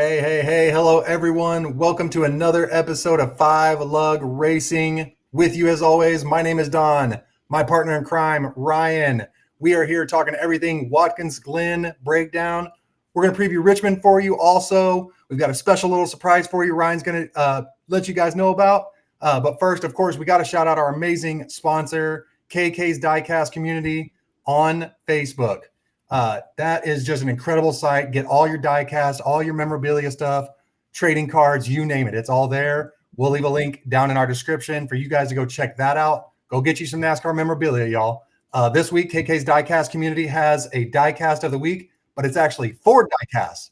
Hey, hello everyone. Welcome to another episode of 5 Lug Racing. With you as always, my name is Don, my partner in crime, Ryan. We are here talking everything Watkins Glen breakdown. We're going to preview Richmond for you also. We've got a special little surprise for you Ryan's going to let you guys know about. But first, of course, we got to shout out our amazing sponsor, KK's Diecast Community on Facebook. That is just an incredible site. Get all your diecast, all your memorabilia stuff, trading cards, you name it. It's all there. We'll leave a link down in our description for you guys to go check that out. Go get you some NASCAR memorabilia, y'all. This week, KK's Diecast Community has a diecast of the week, but it's actually 4 diecasts.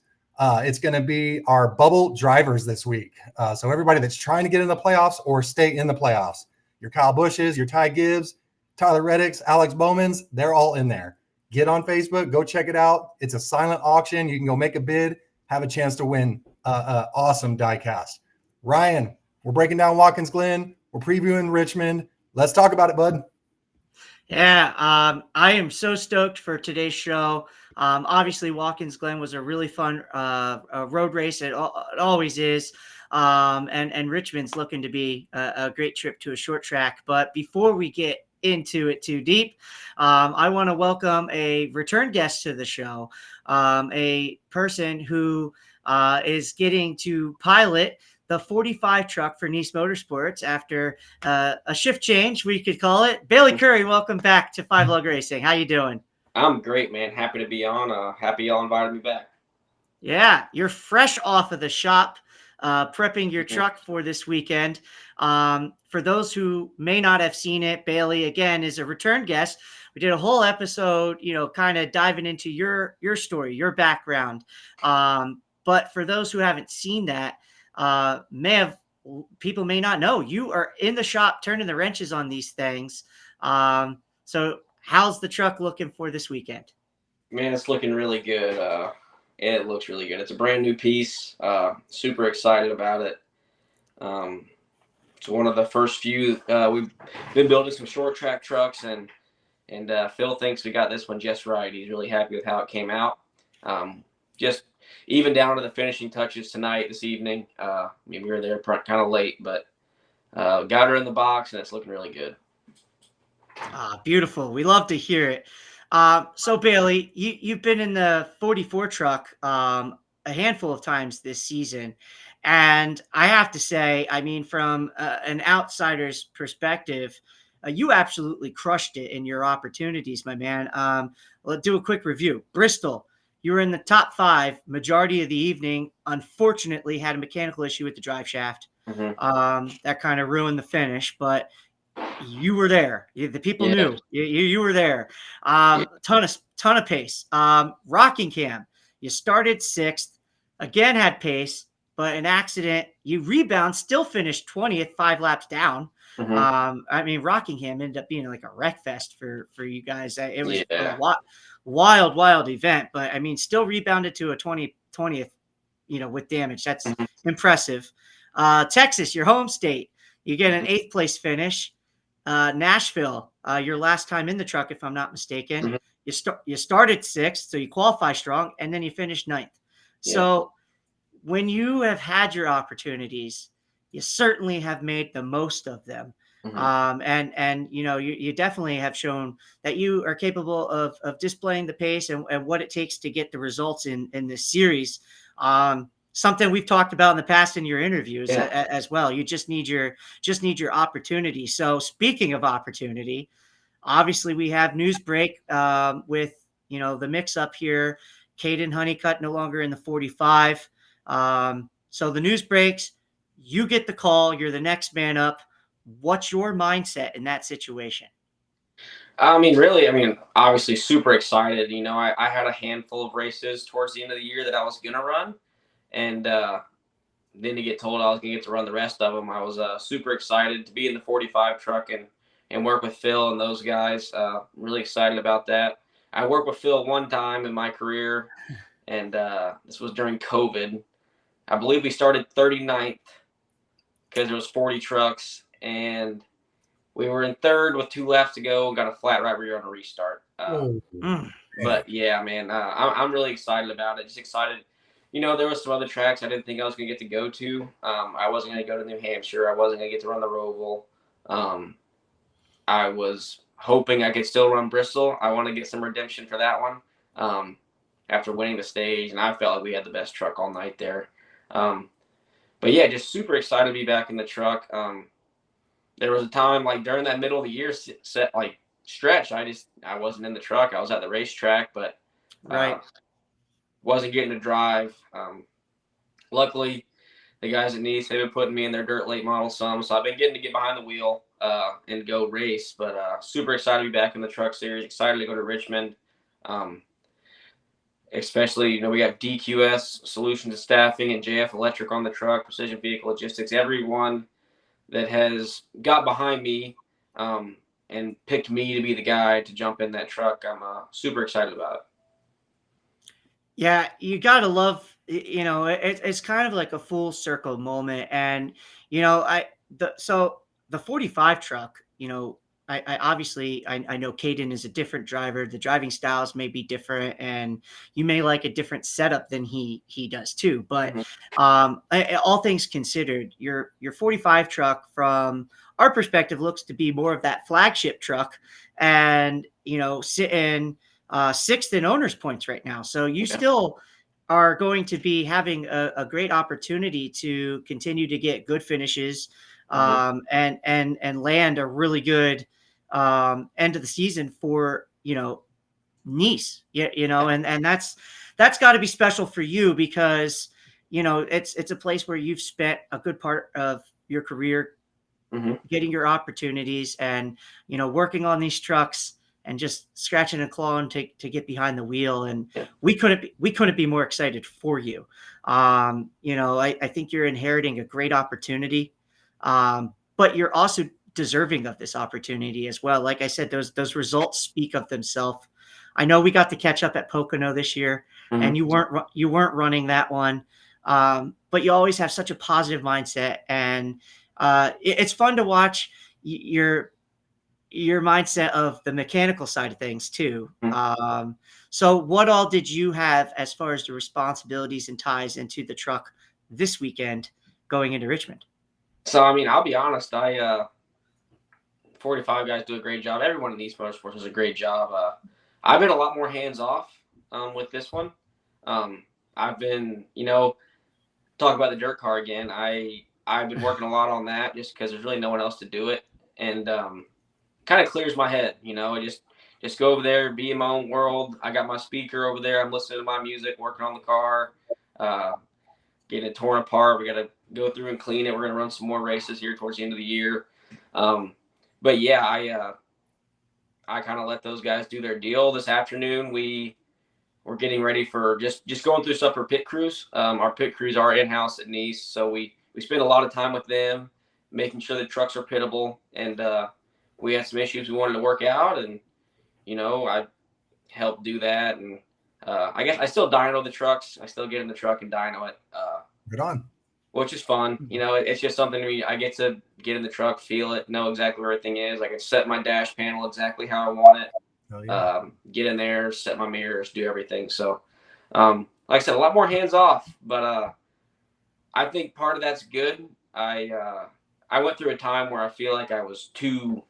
It's going to be our bubble drivers this week. So everybody that's trying to get in the playoffs or stay in the playoffs, your Kyle Bushes, your Ty Gibbs, Tyler Reddicks, Alex Bowmans, they're all in there. Get on Facebook, go check it out. It's a silent auction. You can go make a bid, have a chance to win awesome diecast. Ryan, we're breaking down Watkins Glen. We're previewing Richmond. Let's talk about it, bud. Yeah, I am so stoked for today's show. Obviously, Watkins Glen was a really fun road race. It always is. And Richmond's looking to be a great trip to a short track. But before we get into it too deep, I want to welcome a return guest to the show, a person who is getting to pilot the 45 truck for NIECE Motorsports after a shift change, we could call it. Bayley Currey, welcome back to 5 Lug Racing. How you doing? I'm great, man. Happy to be on. Happy y'all invited me back. Yeah, you're fresh off of the shop, prepping your truck for this weekend. For those who may not have seen it, Bayley, again, is a return guest. We did a whole episode, kind of diving into your story, your background. But for those who haven't seen that, people may not know you are in the shop turning the wrenches on these things. So how's the truck looking for this weekend? Man, it's looking really good. It looks really good. It's a brand new piece. Super excited about it. It's one of the first few. We've been building some short track trucks, and Phil thinks we got this one just right. He's really happy with how it came out. Just even down to the finishing touches this evening. We were there kind of late, but got her in the box, and it's looking really good. Beautiful. We love to hear it. So Bayley, you've been in the 44 truck a handful of times this season. And I have to say, I mean, from an outsider's perspective, you absolutely crushed it in your opportunities, my man. Let's do a quick review. Bristol, you were in the top 5 majority of the evening. Unfortunately, had a mechanical issue with the drive shaft. That kind of ruined the finish, but you were there. The people knew you were there. Ton of pace. Rockingham, you started 6th, again had pace, but an accident. You rebound, still finished 20th, 5 laps down. I mean, Rockingham ended up being like a wreck fest for you guys. It was a wild event, but I mean, still rebounded to a 20th, with damage. That's impressive. Texas, your home state, you get an 8th place finish. Nashville, your last time in the truck, if I'm not mistaken, you started 6th, so you qualify strong, and then you finished 9th. So when you have had your opportunities, you certainly have made the most of them. And you definitely have shown that you are capable of displaying the pace and what it takes to get the results in this series. Something we've talked about in the past in your interviews as well. You just need your opportunity. So speaking of opportunity, obviously we have news break with the mix up here. Caden Honeycutt no longer in the 45. So the news breaks. You get the call. You're the next man up. What's your mindset in that situation? Obviously super excited. I had a handful of races towards the end of the year that I was going to run. And then to get told I was going to get to run the rest of them, I was super excited to be in the 45 truck and work with Phil and those guys. Really excited about that. I worked with Phil one time in my career, and this was during COVID. I believe we started 39th because there was 40 trucks, and we were in 3rd with 2 left to go and got a flat right rear on a restart. But yeah, man, I'm really excited about it. Just excited. there was some other tracks I didn't think I was going to get to go to. I wasn't going to go to New Hampshire. I wasn't going to get to run the Roval. I was hoping I could still run Bristol. I want to get some redemption for that one after winning the stage, and I felt like we had the best truck all night there. But yeah, just super excited to be back in the truck. There was a time like during that middle of the year set like stretch, I wasn't in the truck. I was at the racetrack, but Right. wasn't getting to drive. Luckily, the guys at NIECE, they've been putting me in their dirt late model some, so I've been getting to get behind the wheel and go race. But super excited to be back in the truck series. Excited to go to Richmond. Especially, we got DQS Solutions and Staffing and JF Electric on the truck, Precision Vehicle Logistics. Everyone that has got behind me and picked me to be the guy to jump in that truck, I'm super excited about it. Yeah, you gotta love, it's kind of like a full circle moment. And, the 45 truck, I obviously, I know Caden is a different driver. The driving styles may be different, and you may like a different setup than he does too. But all things considered, your 45 truck from our perspective looks to be more of that flagship truck, and sitting sixth in owners points right now. So you still are going to be having a great opportunity to continue to get good finishes and land a really good end of the season for NIECE. And that's got to be special for you, because it's a place where you've spent a good part of your career getting your opportunities and working on these trucks and just scratching and clawing to get behind the wheel. And we couldn't be more excited for you. I think you're inheriting a great opportunity, but you're also deserving of this opportunity as well. Like I said, those results speak of themselves. I know we got to catch up at Pocono this year, and you weren't running that one, but you always have such a positive mindset, and it's fun to watch your mindset of the mechanical side of things too. So what all did you have as far as the responsibilities and ties into the truck this weekend going into Richmond? So, I'll be honest, 45 guys do a great job. Everyone in NIECE Motorsports does a great job. I've been a lot more hands-off with this one. I've been, talk about the dirt car again. I've been working a lot on that just because there's really no one else to do it. And kind of clears my head, just go over there, be in my own world. I got my speaker over there. I'm listening to my music, working on the car, getting it torn apart. We got to go through and clean it. We're going to run some more races here towards the end of the year. But yeah, I kind of let those guys do their deal. This afternoon, we're getting ready for just going through stuff for pit crews. Our pit crews are in-house at NIECE, so we spend a lot of time with them, making sure the trucks are pittable. And we had some issues we wanted to work out, and I helped do that. And I guess I still dyno the trucks. I still get in the truck and dyno it. Good on. Which is fun. It's just something I get to get in the truck, feel it, know exactly where everything is. I can set my dash panel exactly how I want it. Get in there, set my mirrors, do everything. So, like I said, a lot more hands off, but I think part of that's good. I went through a time where I feel like I was too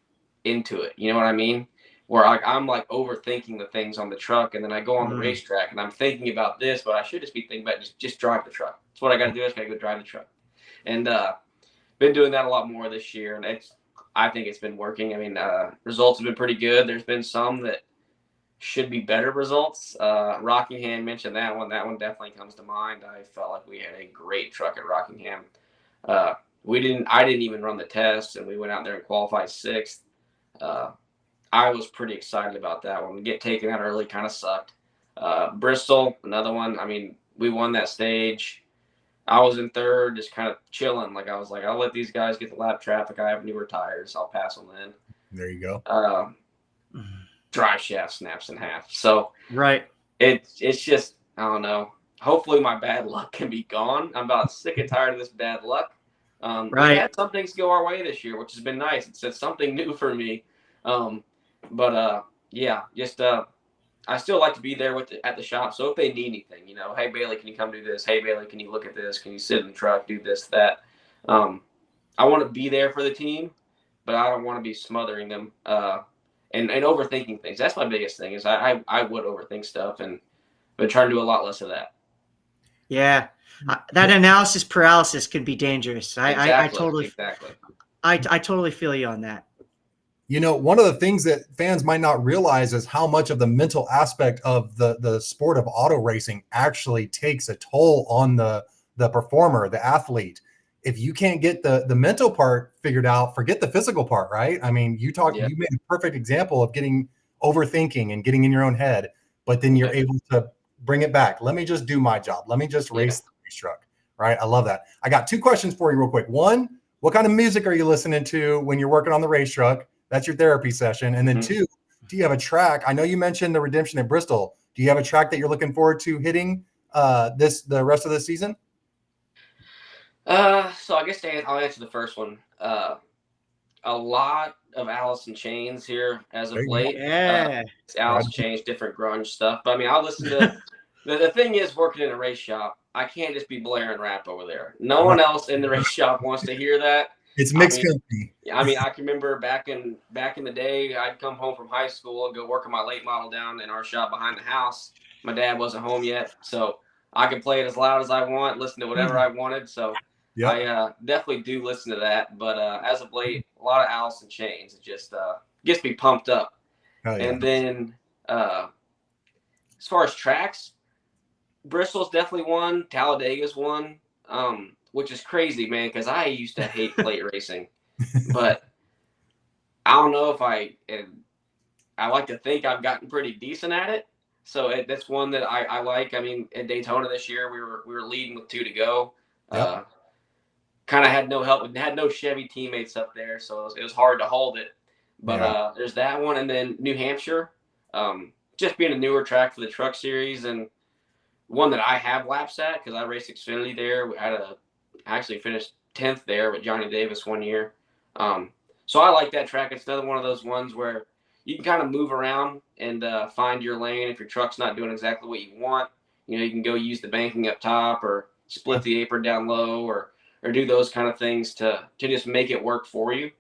into it. You know what I mean? Where I'm like overthinking the things on the truck, and then I go on the racetrack and I'm thinking about this, but I should just be thinking about just drive the truck. That's what I got to do. I just got to go drive the truck. And been doing that a lot more this year, and I think it's been working. Results have been pretty good. There's been some that should be better results. Rockingham mentioned that one. That one definitely comes to mind. I felt like we had a great truck at Rockingham. I didn't even run the test, and we went out there and qualified 6th. I was pretty excited about that one. Get taken out early kind of sucked. Bristol, another one. We won that stage. I was in 3rd, just kind of chilling. I was like, I'll let these guys get the lap traffic. I have newer tires. I'll pass them in. There you go. Drive shaft snaps in half. So right. It's just, I don't know. Hopefully my bad luck can be gone. I'm about sick and tired of this bad luck. We had some things go our way this year, which has been nice. It's something new for me. Yeah, just I still like to be there at the shop. So if they need anything, hey Bailey, can you come do this? Hey Bailey, can you look at this? Can you sit in the truck, do this, that? I want to be there for the team, but I don't want to be smothering them and overthinking things. That's my biggest thing is I would overthink stuff but try to do a lot less of that. Yeah. That analysis paralysis can be dangerous. I totally feel you on that. One of the things that fans might not realize is how much of the mental aspect of the sport of auto racing actually takes a toll on the performer, the athlete. If you can't get the mental part figured out, forget the physical part, right? I mean, you made a perfect example of getting overthinking and getting in your own head, but then you're able to bring it back. Let me just do my job. Let me just race the race truck, right? I love that. I got 2 questions for you real quick. One, what kind of music are you listening to when you're working on the race truck? That's your therapy session. And then 2, do you have a track? I know you mentioned the Redemption at Bristol. Do you have a track that you're looking forward to hitting the rest of the season? So I guess I'll answer the first one. A lot of Alice in Chains here as of late. It's Alice in Chains, different grunge stuff. But I mean, I'll listen to the thing is working in a race shop, I can't just be blaring rap over there. No one else in the race shop wants to hear that. It's mixed company. I mean, I can remember back in the day, I'd come home from high school and go work on my late model down in our shop behind the house. My dad wasn't home yet, so I could play it as loud as I want, listen to whatever I wanted. So I definitely do listen to that. But as of late, a lot of Alice in Chains. It just gets me pumped up. And then as far as tracks, Bristol's definitely one. Talladega's one. Which is crazy, man, because I used to hate plate racing, but I don't know if I like to think I've gotten pretty decent at it. So that's one that I like. I mean, at Daytona this year, we were leading with 2 to go. Kind of had no help, had no Chevy teammates up there, so it was hard to hold it. But there's that one, and then New Hampshire, just being a newer track for the Truck Series and one that I have laps at because I raced Xfinity there. We had actually finished 10th there with Johnny Davis one year. So I like that track. It's another one of those ones where you can kind of move around and find your lane. If your truck's not doing exactly what you want, you can go use the banking up top or split the apron down low or do those kind of things to just make it work for you.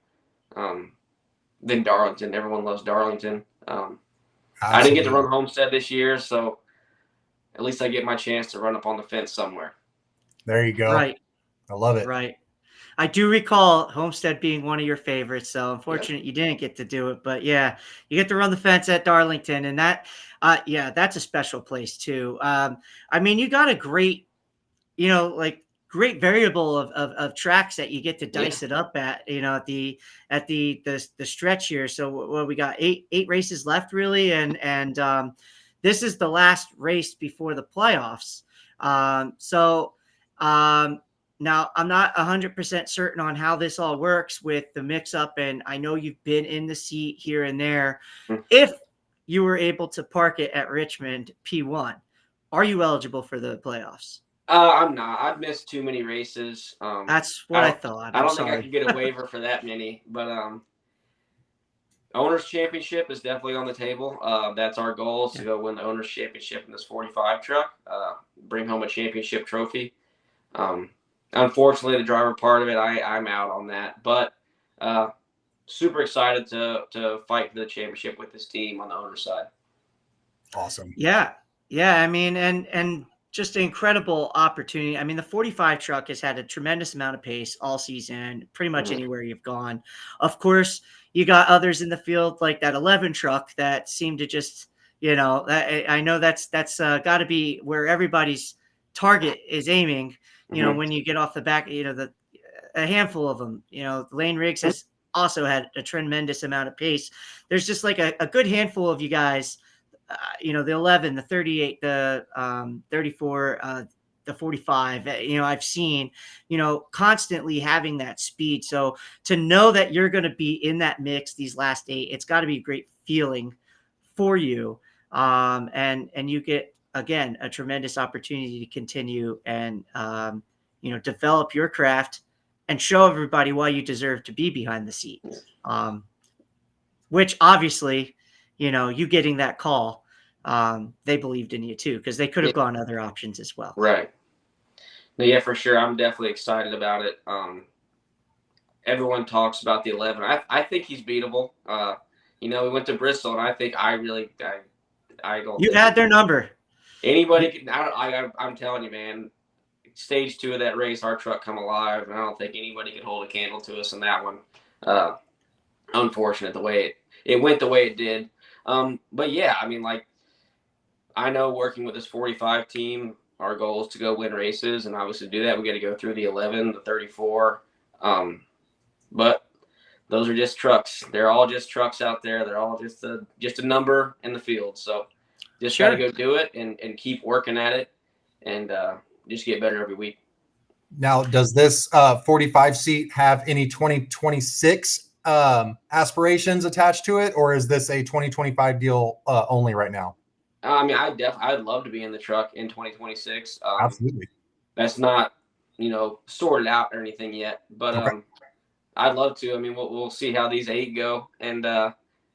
Then Darlington, everyone loves Darlington. I didn't get to run Homestead this year, so at least I get my chance to run up on the fence somewhere. There you go. Right. I love it. Right. I do recall Homestead being one of your favorites, so unfortunate you didn't get to do it. But yeah, you get to run the fence at Darlington, and that's a special place too. I mean, you got a great, great variable of tracks that you get to dice it up at, at the stretch here. So we got eight races left really, and this is the last race before the playoffs. Now, I'm not 100% certain on how this all works with the mix-up, and I know you've been in the seat here and there. If you were able to park it at Richmond P1, are you eligible for the playoffs? I'm not. I've missed too many races. That's what I thought. I don't think I could get a waiver for that many, but Owners Championship is definitely on the table. That's our goal, is to go win the Owners Championship in this 45 truck, bring home a championship trophy. Unfortunately, the driver part of it, I'm out on that. But super excited to fight for the championship with this team on the owner side. Awesome. Yeah. I mean, and just an incredible opportunity. I mean, the 45 truck has had a tremendous amount of pace all season, pretty much anywhere you've gone. Of course, you got others in the field like that 11 truck that seem to just, I know that's got to be where everybody's target is aiming. When you get off the back, a handful of them, Lane Riggs has also had a tremendous amount of pace. There's just like a good handful of you guys, the 11, the 38, the 34, the 45, I've seen, constantly having that speed. So to know that you're going to be in that mix, these last 8, it's got to be a great feeling for you. And you get, again, a tremendous opportunity to continue and, develop your craft and show everybody why you deserve to be behind the seat. Which obviously, you getting that call they believed in you too, because they could have gone other options as well. Right. No, yeah, for sure. I'm definitely excited about it. Everyone talks about the 11. I think he's beatable. We went to Bristol, and I think I don't. You think had their number. Anybody can. I'm telling you, man. Stage 2 of that race, our truck come alive, and I don't think anybody could hold a candle to us in that one. Unfortunate the way it went the way it did. But yeah, I mean, like, I know working with this 45 team, our goal is to go win races, and obviously to do that, we got to go through the 11, the 34. But those are just trucks. They're all just trucks out there. They're all just a number in the field. So just got to go do it and keep working at it and just get better every week. Now, does this 45 seat have any 2026 aspirations attached to it, or is this a 2025 deal only right now? I mean, I'd love to be in the truck in 2026. Absolutely. That's not, sorted out or anything yet, but okay. I'd love to. I mean, we'll see how these 8 go, and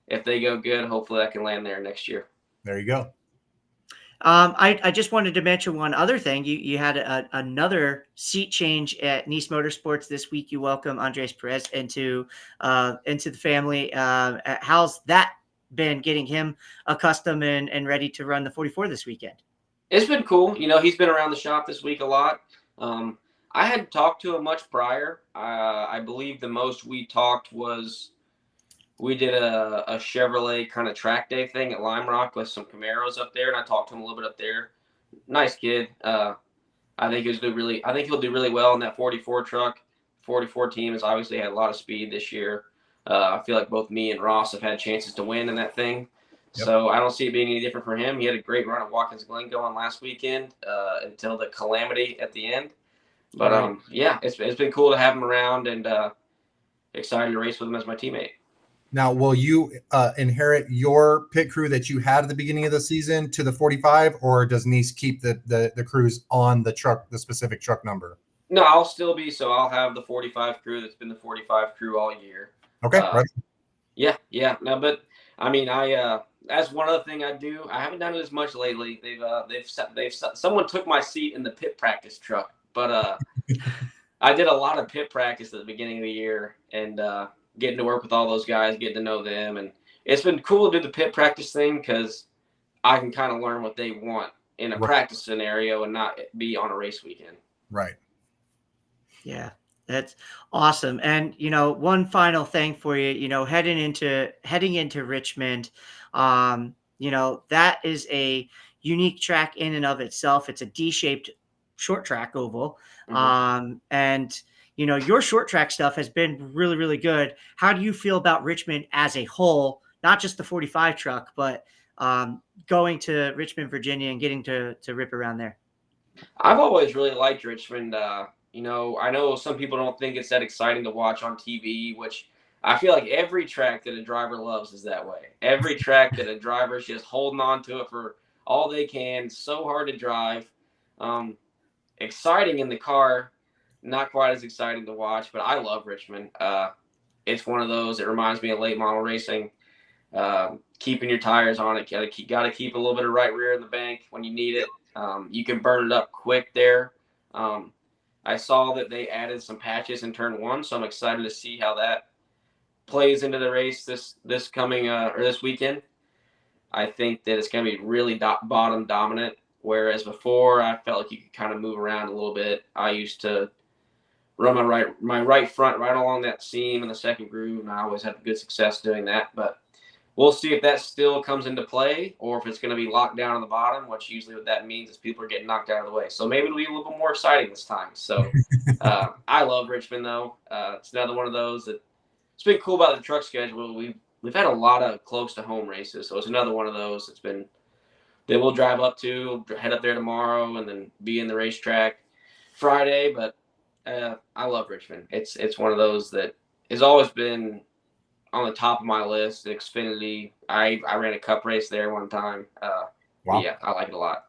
if they go good, hopefully I can land there next year. There you go. I just wanted to mention one other thing. You had another seat change at NIECE Motorsports this week. You welcome Andres Perez into the family. How's that been, getting him accustomed and ready to run the 44 this weekend? It's been cool. He's been around the shop this week a lot. I hadn't talked to him much prior. I believe the most we talked was we did a Chevrolet kind of track day thing at Lime Rock with some Camaros up there, and I talked to him a little bit up there. Nice kid. I think he'll do really well in that 44 truck. 44 team has obviously had a lot of speed this year. I feel like both me and Ross have had chances to win in that thing. Yep. So I don't see it being any different for him. He had a great run at Watkins Glen going last weekend until the calamity at the end. But yeah, it's been cool to have him around, and excited to race with him as my teammate. Now, will you inherit your pit crew that you had at the beginning of the season to the 45, or does NIECE keep the crews on the truck, the specific truck number? No, I'll still be. So I'll have the 45 crew that's been the 45 crew all year. Okay. Right. Yeah. No, but I mean, that's one other thing I do. I haven't done it as much lately. Someone took my seat in the pit practice truck, but I did a lot of pit practice at the beginning of the year, and getting to work with all those guys, getting to know them. And it's been cool to do the pit practice thing because I can kind of learn what they want in a practice scenario and not be on a race weekend. Right. Yeah, that's awesome. And, one final thing for you, heading into Richmond, that is a unique track in and of itself. It's a D-shaped short track oval. Mm-hmm. And your short track stuff has been really, really good. How do you feel about Richmond as a whole, not just the 45 truck, but going to Richmond, Virginia, and getting to rip around there? I've always really liked Richmond. I know some people don't think it's that exciting to watch on TV, which I feel like every track that a driver loves is that way. Every track that a driver's just holding on to it for all they can. So hard to drive. Exciting in the car. Not quite as exciting to watch, but I love Richmond. It's one of those. It reminds me of late model racing. Keeping your tires on it. Got to keep a little bit of right rear in the bank when you need it. You can burn it up quick there. I saw that they added some patches in turn 1, so I'm excited to see how that plays into the race this coming or this weekend. I think that it's going to be really bottom dominant, whereas before I felt like you could kind of move around a little bit. I used to run my right front right along that seam in the second groove, and I always had good success doing that. But we'll see if that still comes into play or if it's going to be locked down on the bottom, which usually what that means is people are getting knocked out of the way. So maybe it'll be a little bit more exciting this time. So I love Richmond, though. It's another one of those that it's been cool about the truck schedule. We've had a lot of close to home races, so it's another one of those that's been that we'll drive up to, head up there tomorrow, and then be in the racetrack Friday. But I love Richmond. It's one of those that has always been on the top of my list. Xfinity. I ran a cup race there one time. Wow. Yeah, I like it a lot.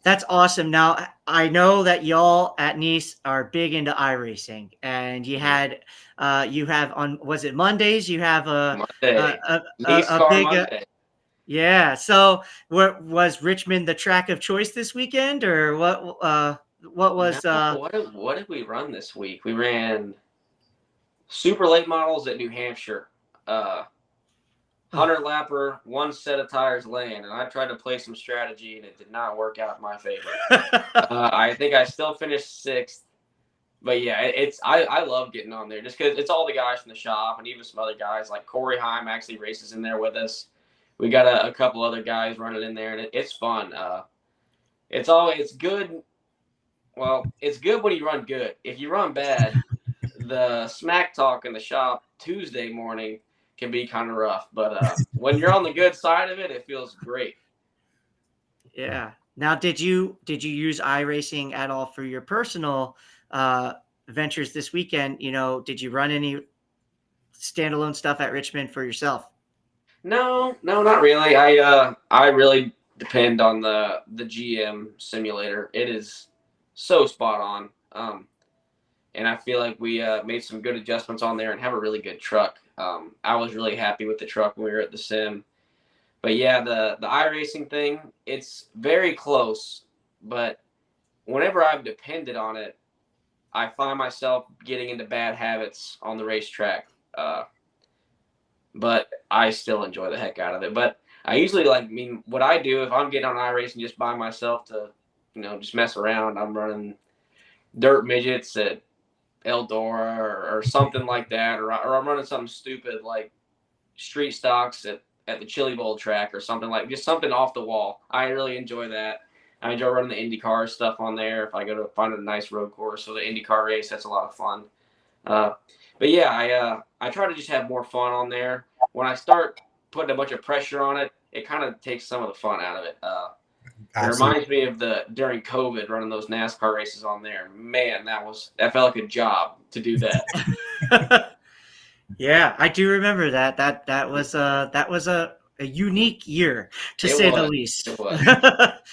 That's awesome. Now, I know that y'all at NIECE are big into iRacing, and you have on, was it Mondays? You have a big Monday. Yeah. So, was Richmond the track of choice this weekend, or what? What was? No, what did we run this week? We ran super late models at New Hampshire. 100 lapper, one set of tires laying, and I tried to play some strategy, and it did not work out in my favor. I think I still finished 6th, but yeah, I love getting on there just because it's all the guys from the shop and even some other guys like Corey Heim actually races in there with us. We got a couple other guys running in there, and it's fun. It's good. Well, it's good when you run good. If you run bad, the smack talk in the shop Tuesday morning can be kind of rough. But when you're on the good side of it, it feels great. Yeah. Now, did you use iRacing at all for your personal ventures this weekend? Did you run any standalone stuff at Richmond for yourself? No, not really. I really depend on the GM simulator. It is so spot on. And I feel like we made some good adjustments on there and have a really good truck. I was really happy with the truck when we were at the sim. But yeah, the iRacing thing, it's very close. But whenever I've depended on it, I find myself getting into bad habits on the racetrack. But I still enjoy the heck out of it. But I usually what I do if I'm getting on iRacing just by myself to, just mess around, I'm running dirt midgets at Eldora or something like that, or I'm running something stupid like street stocks at the Chili Bowl track or something just something off the wall. I really enjoy that. I enjoy running the IndyCar stuff on there. If I go to find a nice road course or the IndyCar race, that's a lot of fun. But yeah, I try to just have more fun on there. When I start putting a bunch of pressure on it, it kind of takes some of the fun out of it. It reminds me of during COVID running those NASCAR races on there. Man, that felt like a job to do that. Yeah, I do remember that. That was a unique year to say the least. It was.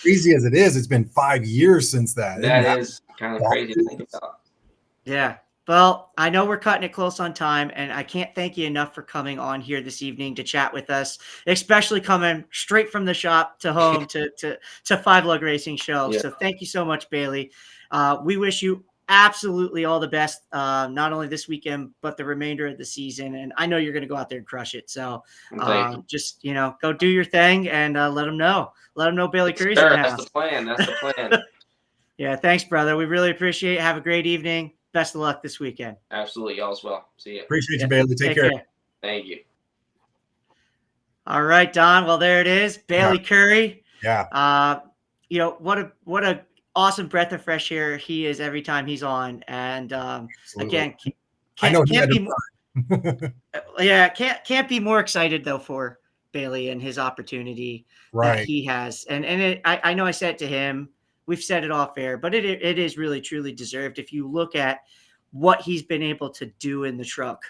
Crazy as it is, it's been 5 years since that. That is kind of crazy to think about. Yeah. Well, I know we're cutting it close on time, and I can't thank you enough for coming on here this evening to chat with us, especially coming straight from the shop to home to 5 Lug Racing show. Yeah. So thank you so much, Bayley. We wish you absolutely all the best, not only this weekend, but the remainder of the season. And I know you're going to go out there and crush it. So just, go do your thing and let them know. Let them know Bayley Currey's in the house. That's the plan. Yeah, thanks, brother. We really appreciate it. Have a great evening. Best of luck this weekend. Absolutely. Y'all as well. See you. Appreciate you, Bayley. Take care. Thank you. All right, Don. Well, there it is. Bayley Currey. Yeah. What a awesome breath of fresh air he is every time he's on. And again, can't be more excited though for Bayley and his opportunity that he has. And I know I said it to him. We've said it off air, but it is really, truly deserved. If you look at what he's been able to do in the truck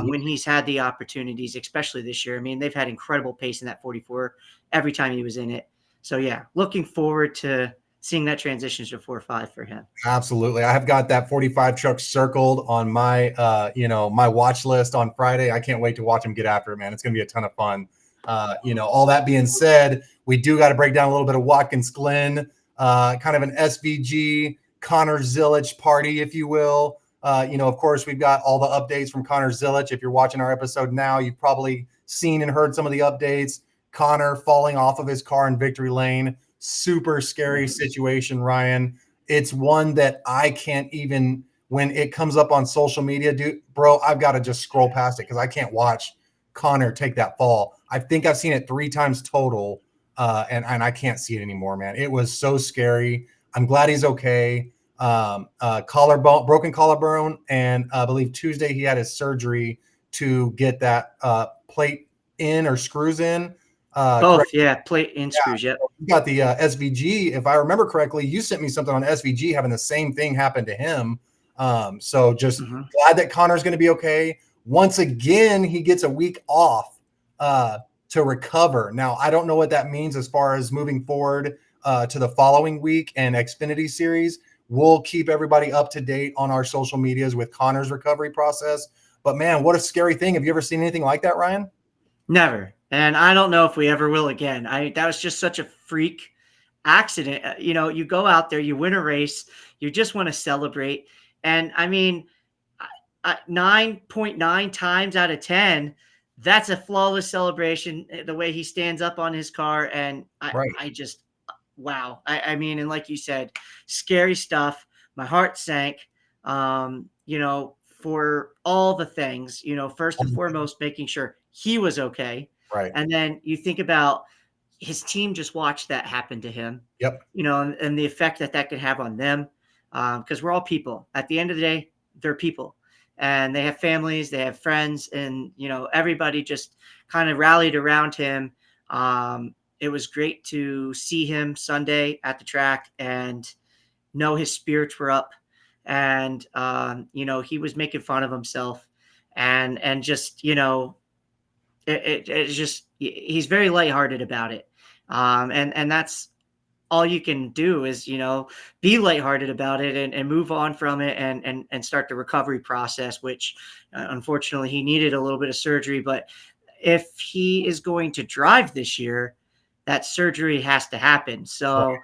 when he's had the opportunities, especially this year. I mean, they've had incredible pace in that 44 every time he was in it. So, yeah, looking forward to seeing that transition to 4.5 for him. Absolutely. I have got that 45 truck circled on my, my watch list on Friday. I can't wait to watch him get after it, man. It's going to be a ton of fun. All that being said, we do got to break down a little bit of Watkins Glen. Kind of an SVG Connor Zilisch party, if you will. Of course, we've got all the updates from Connor Zilisch. If you're watching our episode now, you've probably seen and heard some of the updates. Connor falling off of his car in victory lane. Super scary situation, Ryan. It's one that I can't even, when it comes up on social media, I've got to just scroll past it because I can't watch Connor take that fall. I think I've seen it 3 times total. And I can't see it anymore, man. It was so scary. I'm glad he's okay. Broken collarbone, and I believe Tuesday he had his surgery to get that plate in or screws in. Both, plate and screws. Yep. You got the SVG. If I remember correctly, you sent me something on SVG having the same thing happen to him. So just glad that Connor's going to be okay. Once again, he gets a week off. To recover. Now, I don't know what that means as far as moving forward to the following week and Xfinity Series. We'll keep everybody up to date on our social medias with Connor's recovery process. But man, what a scary thing. Have you ever seen anything like that, Ryan? Never. And I don't know if we ever will again. That was just such a freak accident. You go out there, you win a race, you just want to celebrate. And I mean, 9.9 times out of 10, that's a flawless celebration. The way he stands up on his car. And Right. I just, wow. I mean, and like you said, scary stuff. My heart sank, for all the things, first and foremost, making sure he was okay. Right. And then you think about his team just watched that happen to him, Yep. and the effect that could have on them. Because we're all people. At the end of the day, they're people. And they have families, they have friends, and, everybody just kind of rallied around him. It was great to see him Sunday at the track and know his spirits were up. And, he was making fun of himself and just, it's just, he's very lighthearted about it. And that's all you can do is, be lighthearted about it and move on from it and start the recovery process, which unfortunately he needed a little bit of surgery. But if he is going to drive this year, that surgery has to happen. So,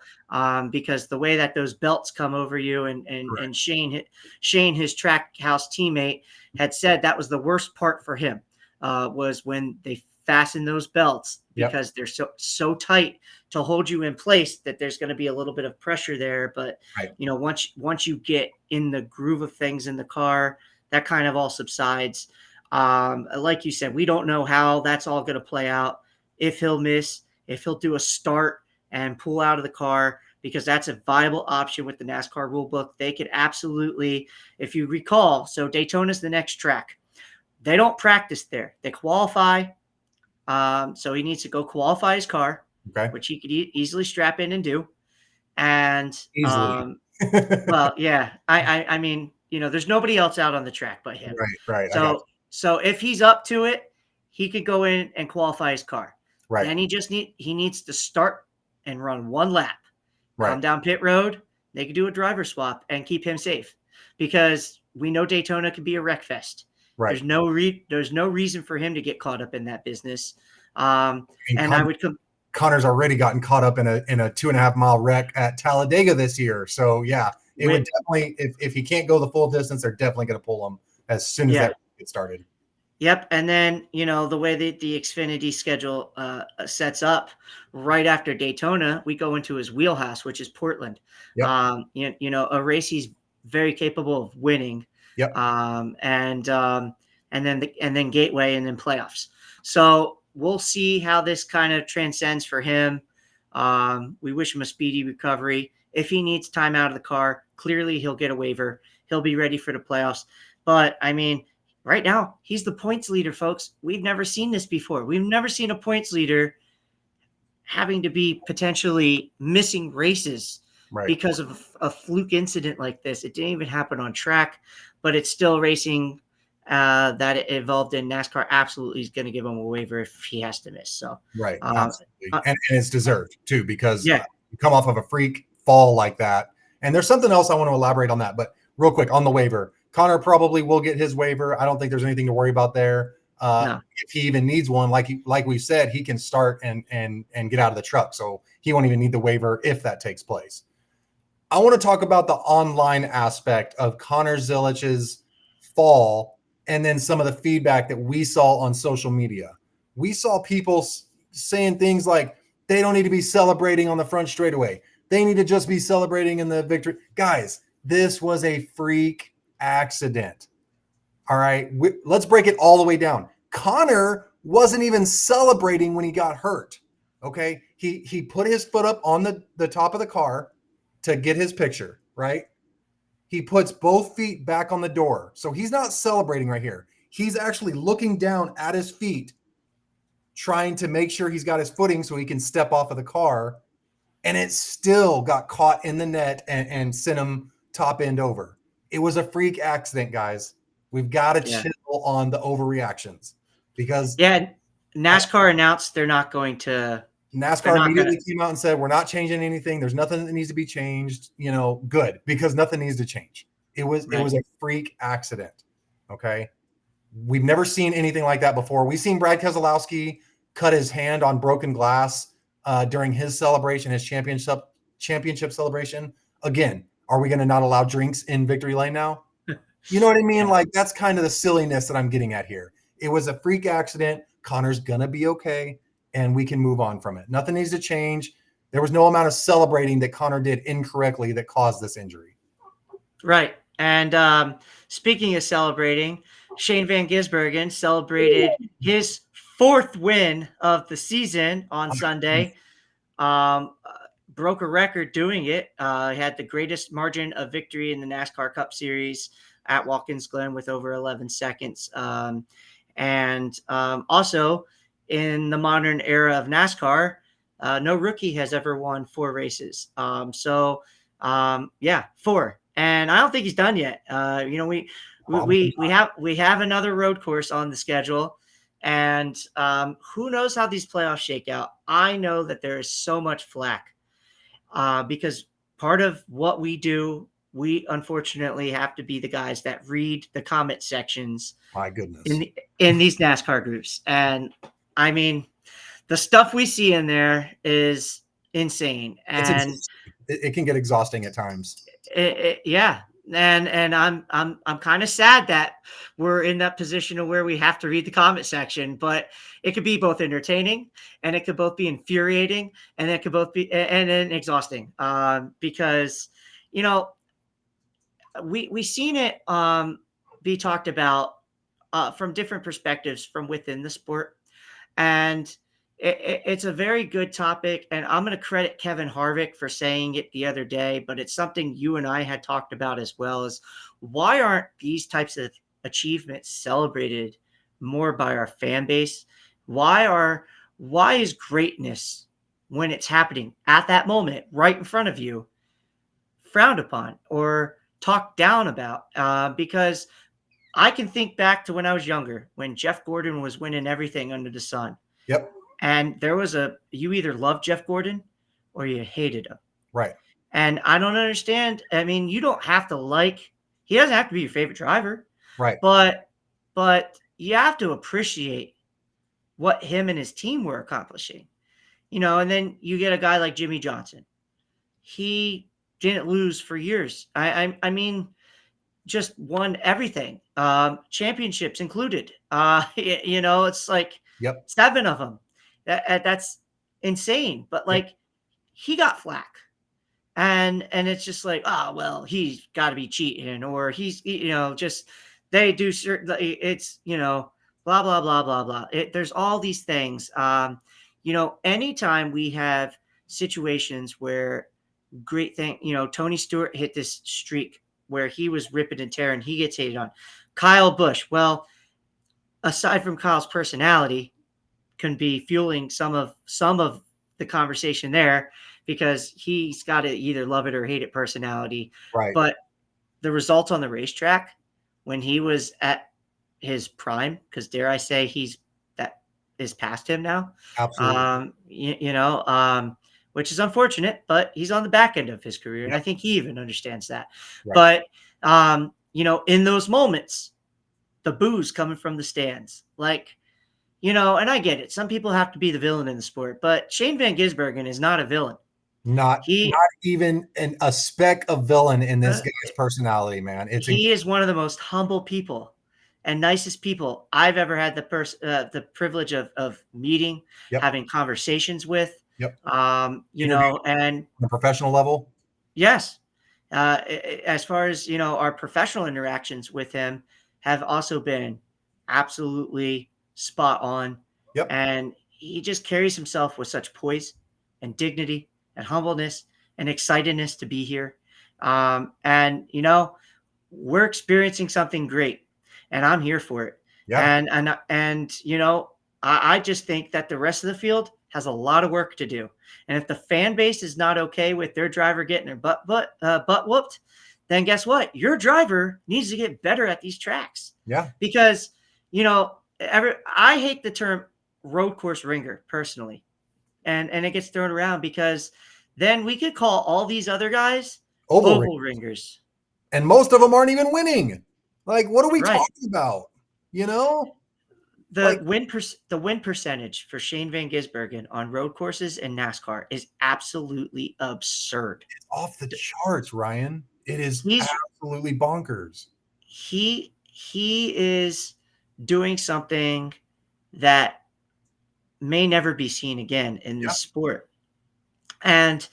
because the way that those belts come over you and Shane, his track house teammate, had said that was the worst part for him, was when they fasten those belts, because they're so tight to hold you in place that there's going to be a little bit of pressure there. But, once you get in the groove of things in the car, that kind of all subsides. Like you said, we don't know how that's all going to play out, if he'll miss, if he'll do a start and pull out of the car, because that's a viable option with the NASCAR rule book. They could absolutely, if you recall, so Daytona's the next track. They don't practice there. They qualify. So he needs to go qualify his car, which he could easily strap in and do. And, Easily. well, yeah, I mean, there's nobody else out on the track but him. Right. So if he's up to it, he could go in and qualify his car. Right. Then he needs to start and run one lap, come down pit road. They could do a driver swap and keep him safe, because we know Daytona can be a wreck fest. Right. There's no reason for him to get caught up in that business. Connor's already gotten caught up in a 2.5 mile wreck at Talladega this year. So yeah, it would definitely, if he can't go the full distance, they're definitely going to pull him as soon as that gets started. Yep. And then, the way that the Xfinity schedule sets up, right after Daytona, we go into his wheelhouse, which is Portland. Yep. A race he's very capable of winning. Yep. And then Gateway, and then playoffs. So we'll see how this kind of transcends for him. We wish him a speedy recovery. If he needs time out of the car, clearly he'll get a waiver. He'll be ready for the playoffs. But I mean, right now, he's the points leader, folks. We've never seen this before. We've never seen a points leader having to be potentially missing races because of a fluke incident like this. It didn't even happen on track, but it's still racing that it involved in. NASCAR absolutely is going to give him a waiver if he has to miss. So absolutely. And it's deserved too, because you come off of a freak fall like that. And there's something else I want to elaborate on that, but real quick on the waiver. Connor probably will get his waiver. I don't think there's anything to worry about there. No. If he even needs one, like we said, he can start and get out of the truck. So he won't even need the waiver if that takes place. I want to talk about the online aspect of Connor Zilisch's fall, and then some of the feedback that we saw on social media. We saw people saying things like, they don't need to be celebrating on the front straightaway. They need to just be celebrating in the victory. Guys, this was a freak accident. All right, let's break it all the way down. Connor wasn't even celebrating when he got hurt. Okay, he put his foot up on the top of the car to get his picture, right? He puts both feet back on the door. So he's not celebrating right here. He's actually looking down at his feet, trying to make sure he's got his footing so he can step off of the car. And it still got caught in the net and sent him top end over. It was a freak accident, guys. We've got to chill on the overreactions, because NASCAR announced they're not going to. NASCAR immediately came out and said, we're not changing anything. There's nothing that needs to be changed. Good, because nothing needs to change. It was a freak accident. Okay. We've never seen anything like that before. We've seen Brad Keselowski cut his hand on broken glass during his celebration, his championship celebration. Again, are we going to not allow drinks in victory lane now? You know what I mean? Yeah. Like, that's kind of the silliness that I'm getting at here. It was a freak accident. Connor's going to be okay, and we can move on from it. Nothing needs to change. There was no amount of celebrating that Connor did incorrectly that caused this injury. Right. And speaking of celebrating, Shane Van Gisbergen celebrated his 4th win of the season on Sunday. Broke a record doing it. He had the greatest margin of victory in the NASCAR Cup Series at Watkins Glen with over 11 seconds. Also, in the modern era of NASCAR, no rookie has ever won 4 races. 4. And I don't think he's done yet. We have another road course on the schedule, and who knows how these playoffs shake out. I know that there is so much flack because part of what we do, we unfortunately have to be the guys that read the comment sections. My goodness. In these NASCAR groups. And I mean, the stuff we see in there is insane. And it can get exhausting at times. Yeah. And I'm kind of sad that we're in that position of where we have to read the comment section, but it could be both entertaining and it could both be infuriating and it could both be and exhausting. Because, you know, we seen it be talked about from different perspectives from within the sport. And it's a very good topic. And I'm going to credit Kevin Harvick for saying it the other day, but it's something you and I had talked about as well, is why aren't these types of achievements celebrated more by our fan base? Why is greatness, when it's happening at that moment right in front of you, frowned upon or talked down about? Because I can think back to when I was younger, when Jeff Gordon was winning everything under the sun. Yep. And there was you either loved Jeff Gordon or you hated him. Right. And I don't understand. I mean, you don't have to he doesn't have to be your favorite driver. Right. But you have to appreciate what him and his team were accomplishing. And then you get a guy like Jimmy Johnson. He didn't lose for years. I mean, just won everything, championships included. It's like 7 of them. That's insane. But he got flack, and it's just like, oh well, he's got to be cheating, or he's just they do certain. It's blah blah blah blah blah. There's all these things. Anytime we have situations where great thing, Tony Stewart hit this streak where he was ripping and tearing, he gets hated on. Kyle Busch, well, aside from Kyle's personality, can be fueling some of the conversation there, because he's got to either love it or hate it personality. Right. But the results on the racetrack when he was at his prime, because dare I say that is past him now. Absolutely. Which is unfortunate, but he's on the back end of his career. And I think he even understands that. Right. But, in those moments, the boos coming from the stands, and I get it. Some people have to be the villain in the sport, but Shane Van Gisbergen is not a villain. Not even a speck of villain in this guy's personality, man. He is one of the most humble people and nicest people I've ever had the privilege of meeting, having conversations with. Yep. And on a professional level. Yes. As far as, our professional interactions with him have also been absolutely spot on. Yep. And he just carries himself with such poise and dignity and humbleness and excitedness to be here. And we're experiencing something great, and I'm here for it. Yeah. And I just think that the rest of the field has a lot of work to do. And if the fan base is not okay with their driver getting their butt whooped, then guess what? Your driver needs to get better at these tracks. Yeah. Because, I hate the term road course ringer personally. And it gets thrown around because then we could call all these other guys oval ringers. And most of them aren't even winning. What are we talking about? the win percentage for Shane Van Gisbergen on road courses and NASCAR is absolutely absurd. It's off the charts, Ryan. It is He's absolutely bonkers. he is doing something that may never be seen again in this sport. And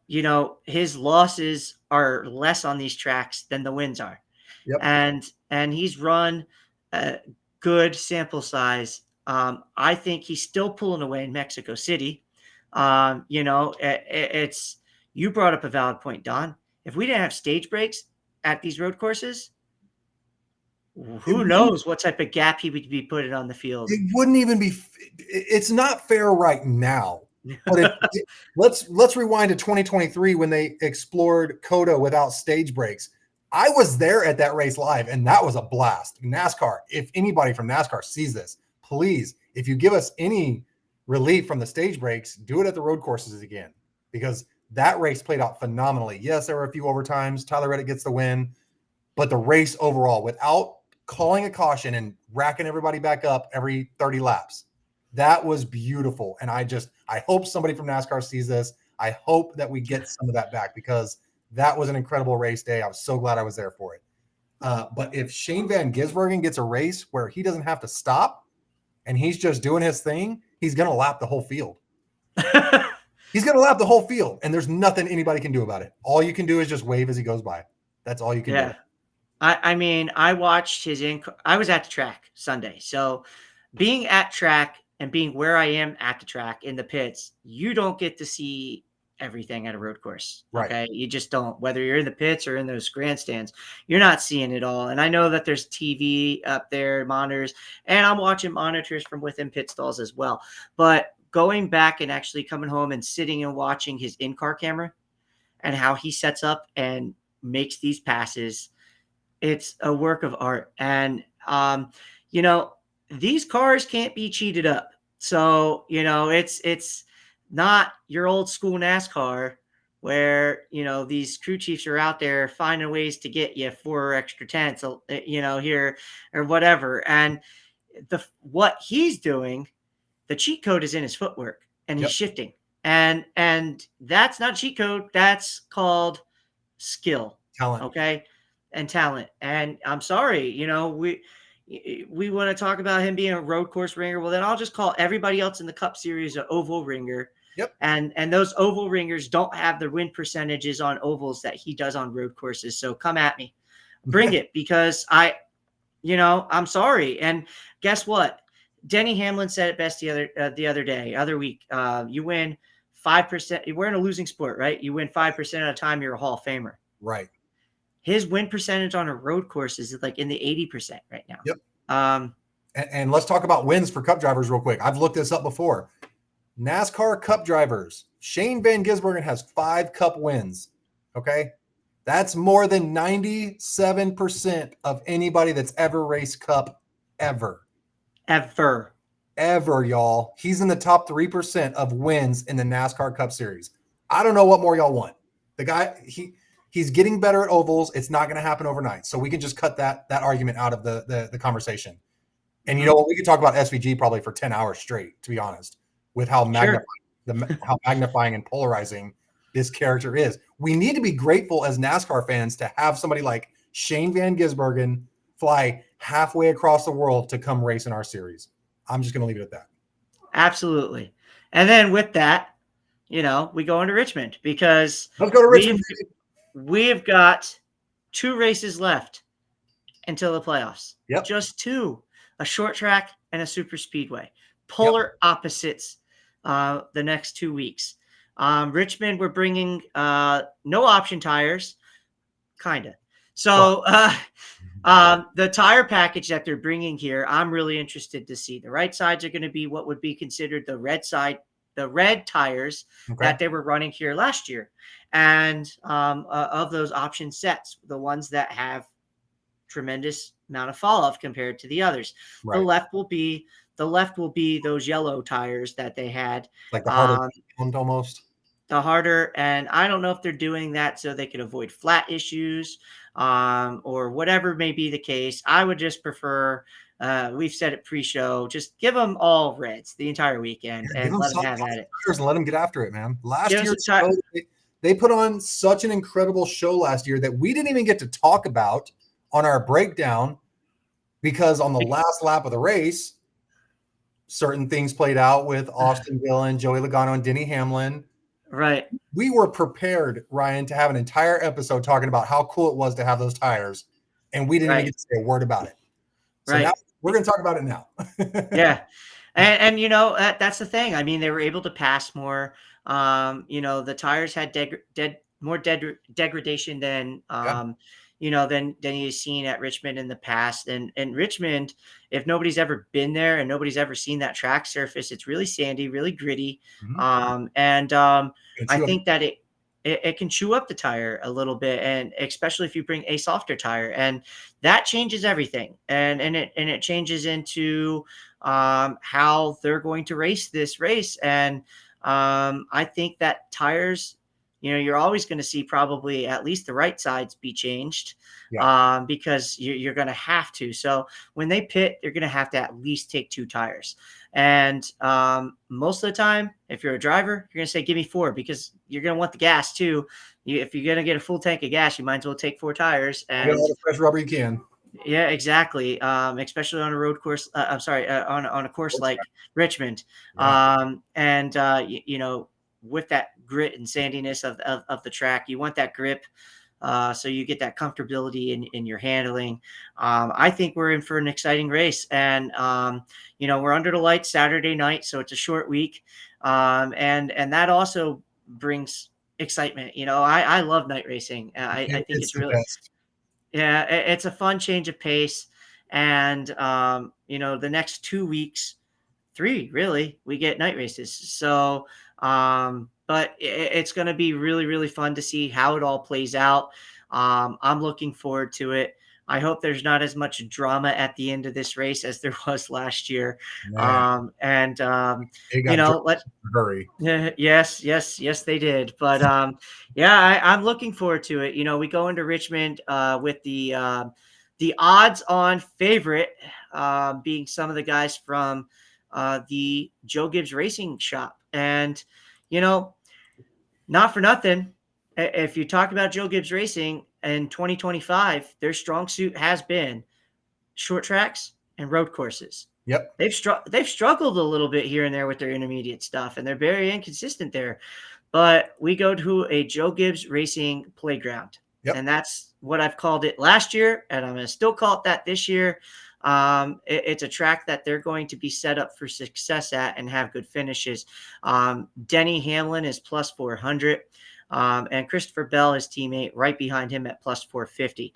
you know, his losses are less on these tracks than the wins are. Yep. And he's run a good sample size. I think he's still pulling away in Mexico City. You know, it's you brought up a valid point, Don. If we didn't have stage breaks at these road courses, who knows what type of gap he would be putting on the field. It wouldn't even be. It's not fair right now. But let's rewind to 2023 when they explored COTA without stage breaks. I was there at that race live, and that was a blast. NASCAR, if anybody from NASCAR sees this, please, if you give us any relief from the stage breaks, do it at the road courses again, because that race played out phenomenally. Yes, there were a few overtimes. Tyler Reddick gets the win, but the race overall, without calling a caution and racking everybody back up every 30 laps, that was beautiful. And I hope somebody from NASCAR sees this. I hope that we get some of that back, because that was an incredible race day. I was so glad I was there for it. But if Shane Van Gisbergen gets a race where he doesn't have to stop and he's just doing his thing, he's going to lap the whole field. He's going to lap the whole field, and there's nothing anybody can do about it. All you can do is just wave as he goes by. That's all you can do. I mean, I watched I was at the track Sunday. So being at track and being where I am at the track in the pits, you don't get to see everything at a road course. Right. Okay. You just don't, whether you're in the pits or in those grandstands, you're not seeing it all. And I know that there's TV up there, monitors, and I'm watching monitors from within pit stalls as well. But going back and actually coming home and sitting and watching his in-car camera and how he sets up and makes these passes, it's a work of art. And, you know, these cars can't be cheated up. So, you know, it's not your old school NASCAR where, you know, these crew chiefs are out there finding ways to get you 4 extra tenths, you know, here or whatever. And what he's doing, the cheat code is in his footwork, and he's shifting. And that's not cheat code. That's called skill. Talent. Okay. And talent. And I'm sorry, you know, we want to talk about him being a road course ringer. Well, then I'll just call everybody else in the Cup Series an oval ringer. Yep. And those oval ringers don't have the win percentages on ovals that he does on road courses. So come at me, bring it, because I'm sorry. And guess what? Denny Hamlin said it best the other week. You win 5%. We're in a losing sport, right? You win 5% of the time, you're a Hall of Famer. Right. His win percentage on a road course is like in the 80% right now. Yep. And let's talk about wins for Cup drivers real quick. I've looked this up before. NASCAR Cup drivers, Shane Van Gisbergen has 5 Cup wins. Okay. That's more than 97% of anybody that's ever raced Cup ever. Ever, y'all. He's in the top 3% of wins in the NASCAR Cup Series. I don't know what more y'all want. The guy, he's getting better at ovals. It's not going to happen overnight. So we can just cut that argument out of the conversation. And you know what? We could talk about SVG probably for 10 hours straight, to be honest, with how how magnifying and polarizing this character is. We need to be grateful as NASCAR fans to have somebody like Shane Van Gisbergen fly halfway across the world to come race in our series. I'm just going to leave it at that. Absolutely. And then with that, you know, we go into Richmond, because let's go to Richmond. We've got 2 races left until the playoffs. Yep. Just 2, a short track and a super speedway. Polar opposites the next 2 weeks. Richmond, we're bringing no option tires, kind of. So the tire package that they're bringing here, I'm really interested to see. The right sides are going to be what would be considered the red side, the red tires that they were running here last year. And of those option sets, the ones that have tremendous amount of fall off compared to the others. Right. The left will be those yellow tires that they had, like the harder almost. the harder. And I don't know if they're doing that so they can avoid flat issues, or whatever may be the case. I would just prefer, we've said it pre-show, just give them all reds the entire weekend Give and them let them some have at it. tires and let them get after it, man. Last Give 'em year's some show, they put on such an incredible show last year that we didn't even get to talk about on our breakdown, because on the last lap of the race, certain things played out with Austin Dillon, Joey Logano, and Denny Hamlin. Right. We were prepared, Ryan, to have an entire episode talking about how cool it was to have those tires, and we didn't even get to say a word about it. So now we're going to talk about it now. Yeah. And that's the thing. I mean, they were able to pass more. The tires had more degradation than than you've seen at Richmond in the past. And Richmond, if nobody's ever been there and nobody's ever seen that track surface, it's really sandy, really gritty. I think that it can chew up the tire a little bit, and especially if you bring a softer tire, and that changes everything. And it changes into how they're going to race this race. And I think that tires, you're always going to see probably at least the right sides be changed, because you're going to have to. So when they pit, they're going to have to at least take 2 tires. And most of the time, if you're a driver, you're going to say, give me 4, because you're going to want the gas too. If you're going to get a full tank of gas, you might as well take 4 tires. And get all the fresh rubber you can. Yeah, exactly. Especially on a road course. On a course like Richmond. With that grit and sandiness of the track, you want that grip. So you get that comfortability in your handling. I think we're in for an exciting race, and we're under the lights Saturday night, so it's a short week, and that also brings excitement. I love night racing. I think it's really best. Yeah, it's a fun change of pace, and the next 2 weeks, 3 really, we get night races. So, but it's going to be really, really fun to see how it all plays out. I'm looking forward to it. I hope there's not as much drama at the end of this race as there was last year. Hurry. Yes, they did. But I'm looking forward to it. We go into Richmond with the odds-on favorite being some of the guys from the Joe Gibbs Racing shop. And, not for nothing, if you talk about Joe Gibbs Racing in 2025, their strong suit has been short tracks and road courses. Yep. They've struggled a little bit here and there with their intermediate stuff, and they're very inconsistent there. But we go to a Joe Gibbs Racing playground. Yep. And that's what I've called it last year, and I'm going to still call it that this year. It's a track that they're going to be set up for success at and have good finishes. Denny Hamlin is plus 400, and Christopher Bell, his teammate, right behind him at plus 450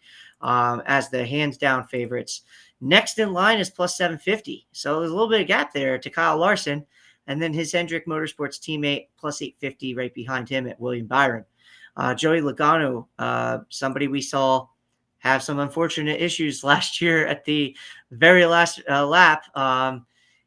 as the hands-down favorites. Next in line is plus 750. So there's a little bit of gap there to Kyle Larson. And then his Hendrick Motorsports teammate, plus 850 right behind him at William Byron. Joey Logano, somebody we saw have some unfortunate issues last year at the very last lap,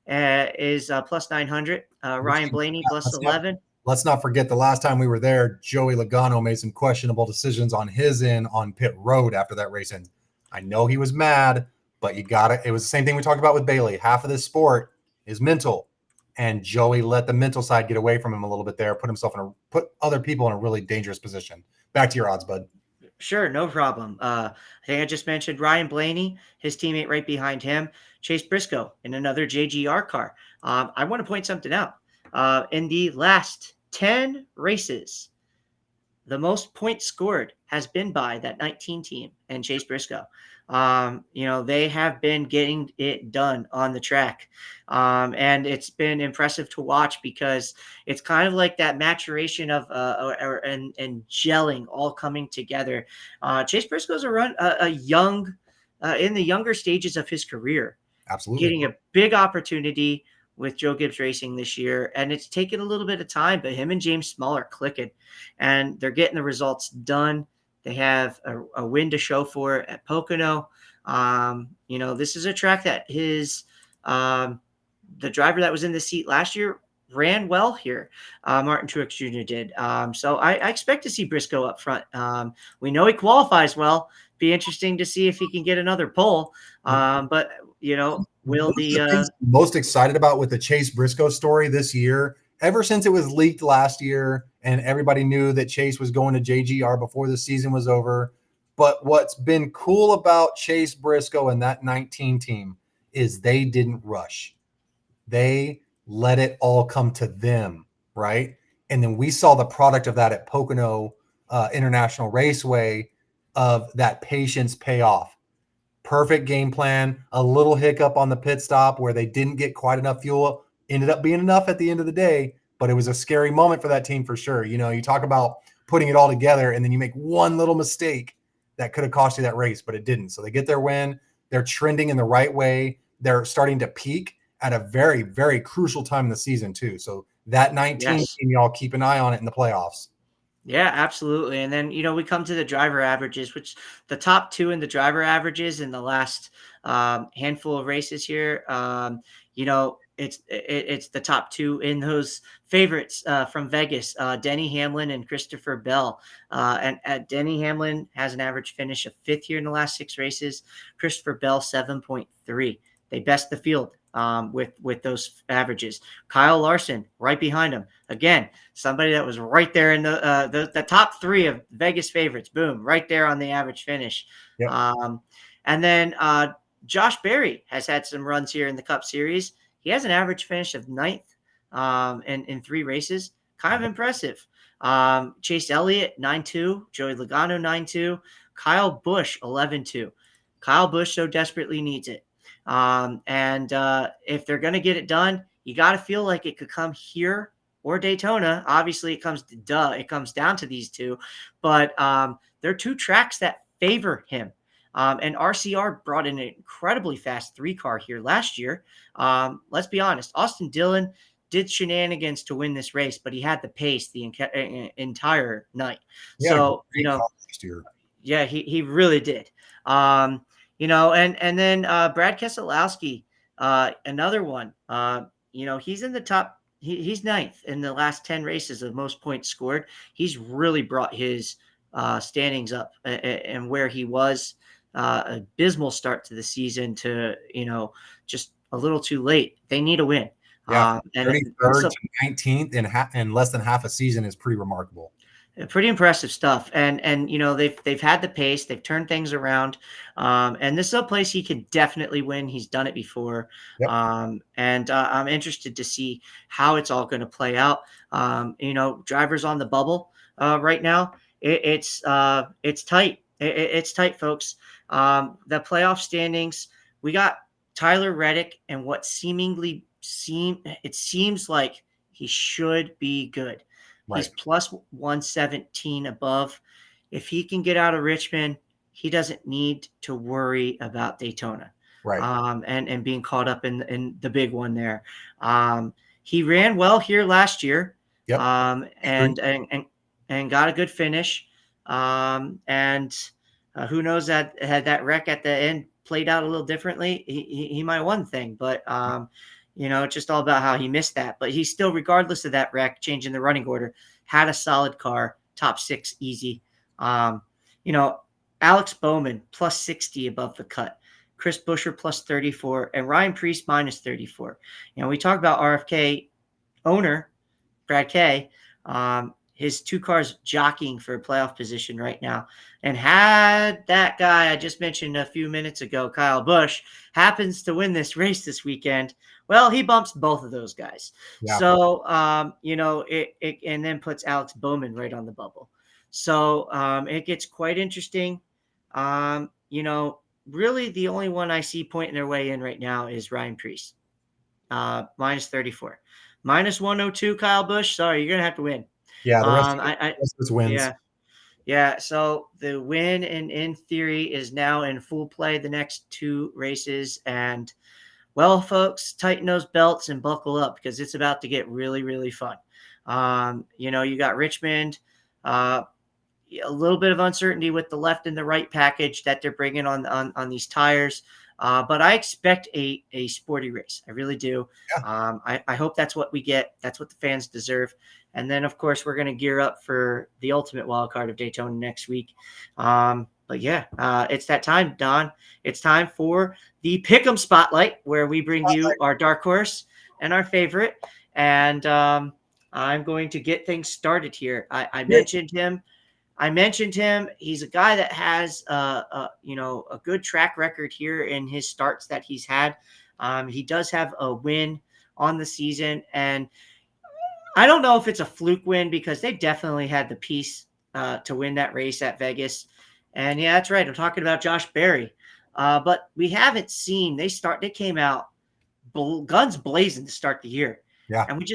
is plus 900. Ryan Blaney, plus 11. Let's not forget the last time we were there, Joey Logano made some questionable decisions on his end on pit road after that race. And I know he was mad, but it was the same thing we talked about with Bayley. Half of this sport is mental. And Joey let the mental side get away from him a little bit there, put other people in a really dangerous position. Back to your odds, bud. Sure, no problem. I think I just mentioned Ryan Blaney, his teammate right behind him, Chase Briscoe in another JGR car. I want to point something out. In the last 10 races, the most points scored has been by that 19 team and Chase Briscoe. They have been getting it done on the track. And it's been impressive to watch because it's kind of like that maturation of and gelling all coming together. Chase Briscoe's a young in the younger stages of his career. Absolutely. Getting a big opportunity with Joe Gibbs Racing this year. And it's taken a little bit of time, but him and James Small are clicking and they're getting the results done. They have a win to show for it at Pocono. This is a track that the driver that was in the seat last year ran well here. Martin Truex Jr. did. So I expect to see Briscoe up front. We know he qualifies well. Be interesting to see if he can get another pole. But will the things I'm most excited about with the Chase Briscoe story this year, ever since it was leaked last year and everybody knew that Chase was going to JGR before the season was over. But what's been cool about Chase Briscoe and that 19 team is they didn't rush. They let it all come to them, right? And then we saw the product of that at Pocono International Raceway, of that patience pay off. Perfect game plan, a little hiccup on the pit stop where they didn't get quite enough fuel, ended up being enough at the end of the day, but it was a scary moment for that team for sure. You talk about putting it all together and then you make one little mistake that could have cost you that race, but it didn't. So they get their win. They're trending in the right way. They're starting to peak at a very, very crucial time in the season too. So that 19 team, y'all keep an eye on it in the playoffs. Yeah, absolutely. And then, we come to the driver averages, which the top two in the driver averages in the last handful of races here, it's the top two in those favorites from Vegas, Denny Hamlin and Christopher Bell. And Denny Hamlin has an average finish of 5th here in the last 6 races. Christopher Bell, 7.3. They best the field with those averages. Kyle Larson right behind him. Again, somebody that was right there in the top 3 of Vegas favorites. Boom, right there on the average finish. Yep. And then Josh Berry has had some runs here in the Cup Series. He has an average finish of 9th in 3 races. Kind of impressive. Chase Elliott, 9.2. Joey Logano, 9.2. Kyle Busch, 11.2. Kyle Busch so desperately needs it. And if they're going to get it done, you got to feel like it could come here or Daytona. Obviously, it comes down to these two, but there are 2 tracks that favor him. And RCR brought in an incredibly fast 3-car here last year. Let's be honest, Austin Dillon did shenanigans to win this race, but he had the pace the entire night. Yeah, so, yeah, he really did. And then Brad Keselowski, another one. He's in the top. He's 9th in the last 10 races of most points scored. He's really brought his standings up, and where he was abysmal start to the season to just a little too late. They need a win. Yeah, 33rd to 19th in less than half a season is pretty remarkable. Pretty impressive stuff. And they've had the pace, they've turned things around. And this is a place he can definitely win. He's done it before. Yep. And I'm interested to see how it's all going to play out. Drivers on the bubble right now, it's tight. It's tight, folks. The playoff standings, we got Tyler Reddick and what seems like he should be good. Right. He's plus 117 above. If he can get out of Richmond, he doesn't need to worry about Daytona. Right. And being caught up in the big one there. He ran well here last year. Yep. And got a good finish. And who knows, that had that wreck at the end played out a little differently, he might have won the thing, but it's just all about how he missed that. But he still, regardless of that wreck, changing the running order, had a solid car, top 6 easy. Alex Bowman plus 60 above the cut, Chris Buescher plus 34, and Ryan Preece minus 34. We talk about RFK owner Brad Kay. His 2 cars jockeying for a playoff position right now. And had that guy I just mentioned a few minutes ago, Kyle Busch, happens to win this race this weekend, well, he bumps both of those guys. Yeah. So, it and then puts Alex Bowman right on the bubble. So it gets quite interesting. Really the only one I see pointing their way in right now is Ryan Preece, minus 34. Minus 102, Kyle Busch. Sorry, you're going to have to win. Yeah, the rest of wins. Yeah. So the win, in theory, is now in full play the next 2 races. And, well, folks, tighten those belts and buckle up because it's about to get really, really fun. You got Richmond. a little bit of uncertainty with the left and the right package that they're bringing on these tires. But I expect a sporty race. I really do. Yeah. I hope that's what we get. That's what the fans deserve. And then, of course, we're going to gear up for the ultimate wild card of Daytona next week. But yeah, it's that time, Don. It's time for the Pick'em Spotlight, where we bring you our dark horse and our favorite. And I'm going to get things started here. I mentioned him. He's a guy that has, a good track record here in his starts that he's had. He does have a win on the season, and I don't know if it's a fluke win because they definitely had the piece to win that race at Vegas. And yeah, that's right. I'm talking about Josh Berry. But we haven't seen they came out guns blazing to start the year. Yeah. And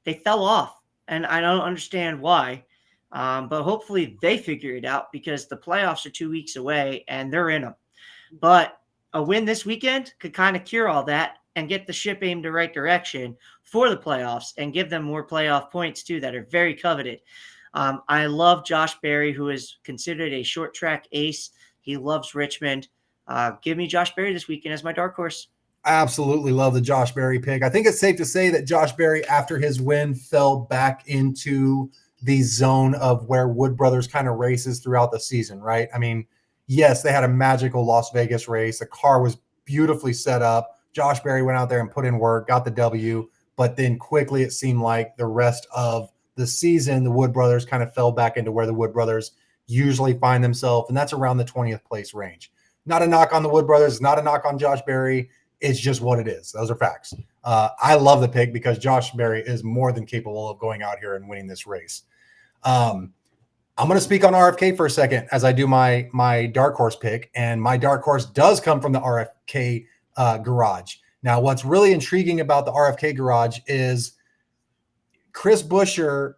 they fell off. And I don't understand why. But hopefully they figure it out because the playoffs are 2 weeks away and they're in them. But a win this weekend could kind of cure all that and get the ship aimed the right direction for the playoffs and give them more playoff points too that are very coveted. I love Josh Berry, who is considered a short track ace. He loves Richmond. Give me Josh Berry this weekend as my dark horse. I absolutely love the Josh Berry pick. I think it's safe to say that Josh Berry, after his win, fell back into the zone of where Wood Brothers kind of races throughout the season, right? I mean, yes, they had a magical Las Vegas race. The car was beautifully set up. Josh Berry went out there and put in work, got the W, but then quickly it seemed like the rest of the season, the Wood Brothers kind of fell back into where the Wood Brothers usually find themselves, and that's around the 20th place range. Not a knock on the Wood Brothers, not a knock on Josh Berry. It's just what it is. Those are facts. I love the pick because Josh Berry is more than capable of going out here and winning this race. I'm going to speak on RFK for a second as I do my dark horse pick, and my dark horse does come from the RFK garage. Now, what's really intriguing about the RFK garage is Chris Buescher,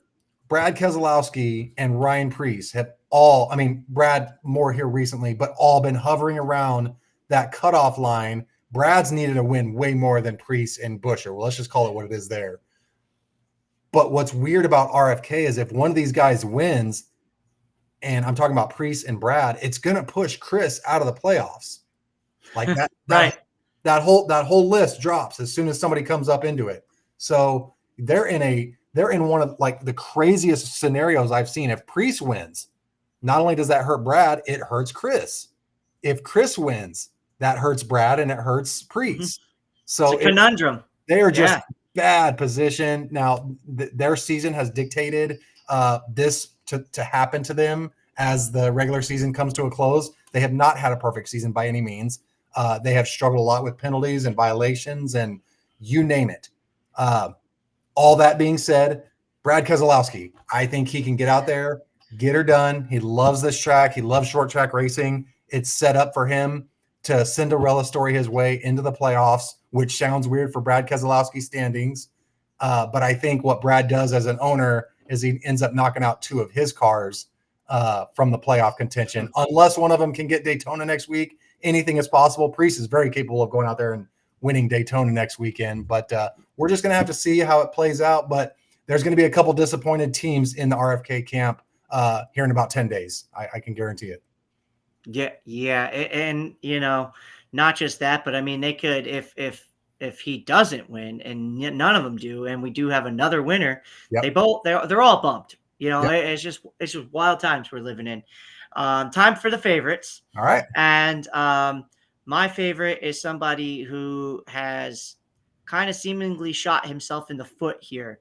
Brad Keselowski, and Ryan Preece have all, I mean, Brad more here recently, but all been hovering around that cutoff line. Brad's needed a win way more than Preece and Buescher. Well, let's just call it what it is there. But what's weird about RFK is if one of these guys wins, and I'm talking about Preece and Brad, it's going to push Chris out of the playoffs. Like that, Right. that whole list drops as soon as somebody comes up into it. So they're in one of like the craziest scenarios I've seen. If Preece wins, not only does that hurt Brad, it hurts Chris. If Chris wins, that hurts Brad and it hurts Preece. So it's a conundrum. They are just bad position. Now, their season has dictated this to happen to them as the regular season comes to a close. They have not had a perfect season by any means. They have struggled a lot with penalties and violations and you name it. All that being said, Brad Keselowski, I think he can get out there, get her done. He loves this track. He loves short track racing. It's set up for him to Cinderella story his way into the playoffs, which sounds weird for Brad Keselowski standings. But I think what Brad does as an owner is he ends up knocking out two of his cars from the playoff contention. Unless one of them can get Daytona next week, anything is possible. Preece is very capable of going out there and winning Daytona next weekend. But we're just going to have to see how it plays out. But there's going to be a couple disappointed teams in the RFK camp here in about 10 days. I can guarantee it. Yeah. And, not just that, but I mean, they could, if he doesn't win and none of them do, and we do have another winner, they're all bumped. It's just wild times we're living in. Time for the favorites. All right. And my favorite is somebody who has kind of seemingly shot himself in the foot here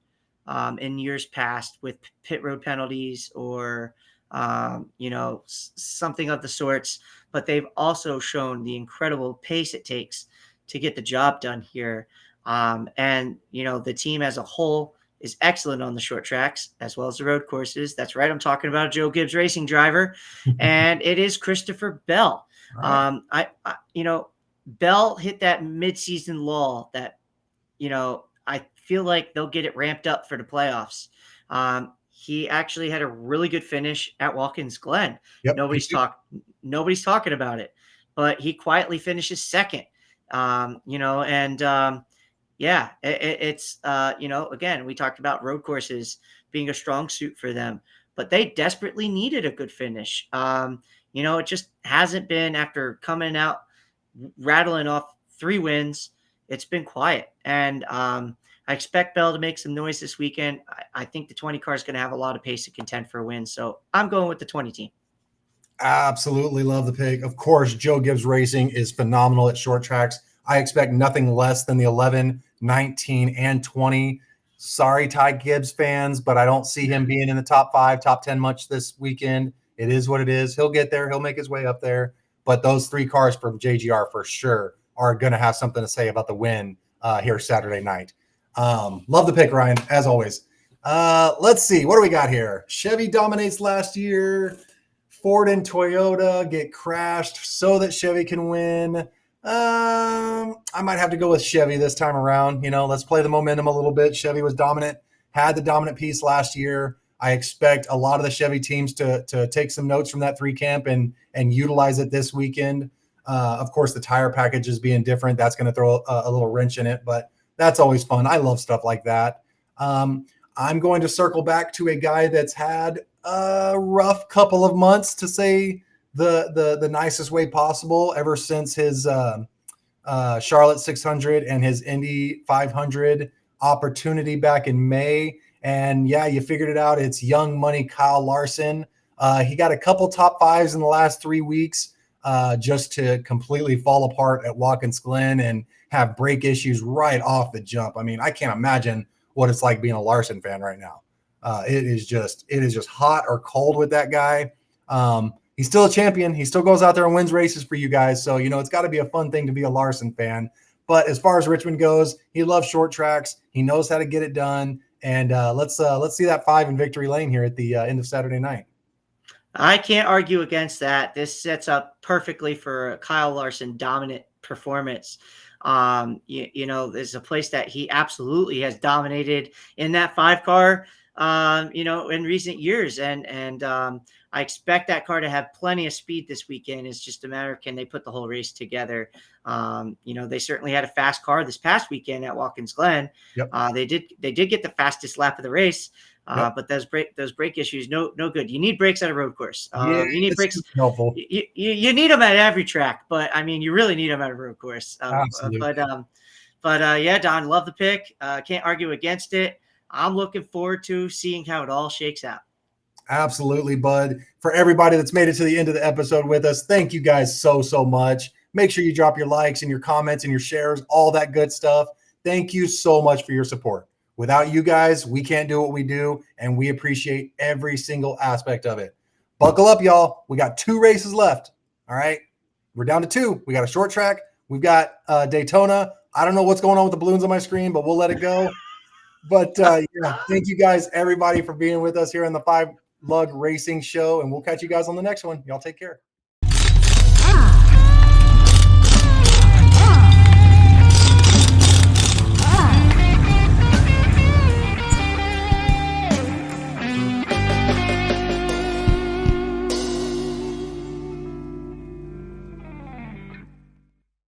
in years past with pit road penalties or something of the sorts, but they've also shown the incredible pace it takes to get the job done here. And the team as a whole is excellent on the short tracks as well as the road courses. That's right. I'm talking about a Joe Gibbs Racing driver, and it is Christopher Bell. Right. Bell hit that midseason lull that, I feel like they'll get it ramped up for the playoffs. He actually had a really good finish at Watkins Glen. Yep. Nobody's talking about it, but he quietly finishes second. It's again, we talked about road courses being a strong suit for them, but they desperately needed a good finish. It just hasn't been after coming out rattling off 3 wins. It's been quiet. And I expect Bell to make some noise this weekend. I think the 20 car is going to have a lot of pace to contend for a win. So I'm going with the 20 team. Absolutely love the pick. Of course, Joe Gibbs Racing is phenomenal at short tracks. I expect nothing less than the 11, 19, and 20. Sorry, Ty Gibbs fans, but I don't see him being in the top 5, top 10 much this weekend. It is what it is. He'll get there. He'll make his way up there. But those 3 cars from JGR for sure are going to have something to say about the win here Saturday night. Love the pick, Ryan, as always. Let's see. What do we got here? Chevy dominates last year. Ford and Toyota get crashed so that Chevy can win. I might have to go with Chevy this time around. Let's play the momentum a little bit. Chevy was dominant, had the dominant piece last year. I expect a lot of the Chevy teams to take some notes from that 3 camp and utilize it this weekend. Of course, the tire packages being different, that's going to throw a little wrench in it, but that's always fun. I love stuff like that. I'm going to circle back to a guy that's had a rough couple of months, to say the nicest way possible, ever since his Charlotte 600 and his Indy 500 opportunity back in May. And yeah, you figured it out. It's young money Kyle Larson. He got a couple top 5s in the last 3 weeks just to completely fall apart at Watkins Glen and have brake issues right off the jump. I mean, I can't imagine what it's like being a Larson fan right now. It is just hot or cold with that guy. He's still a champion. He still goes out there and wins races for you guys. So, it's got to be a fun thing to be a Larson fan. But as far as Richmond goes, he loves short tracks. He knows how to get it done. And let's see that 5 in victory lane here at the end of Saturday night. I can't argue against that. This sets up perfectly for a Kyle Larson dominant performance. There's a place that he absolutely has dominated in that 5 car, in recent years. And I expect that car to have plenty of speed this weekend. It's just a matter of, can they put the whole race together? They certainly had a fast car this past weekend at Watkins Glen. Yep. They did get the fastest lap of the race. Yep. But those brake issues, no good. You need brakes at a road course. You need brakes. Helpful. You need them at every track, but I mean, you really need them at a road course. Absolutely. Yeah, Don, love the pick. Can't argue against it. I'm looking forward to seeing how it all shakes out. Absolutely, bud. For everybody that's made it to the end of the episode with us, thank you guys so much. Make sure you drop your likes and your comments and your shares, all that good stuff. Thank you so much for your support. Without you guys, we can't do what we do, and we appreciate every single aspect of it. Buckle up, y'all. We got 2 races left. All right. We're down to 2. We got a short track. We've got Daytona. I don't know what's going on with the balloons on my screen, but we'll let it go. But yeah, thank you guys, everybody, for being with us here on the 5 Lug Racing Show, and we'll catch you guys on the next one. Y'all take care.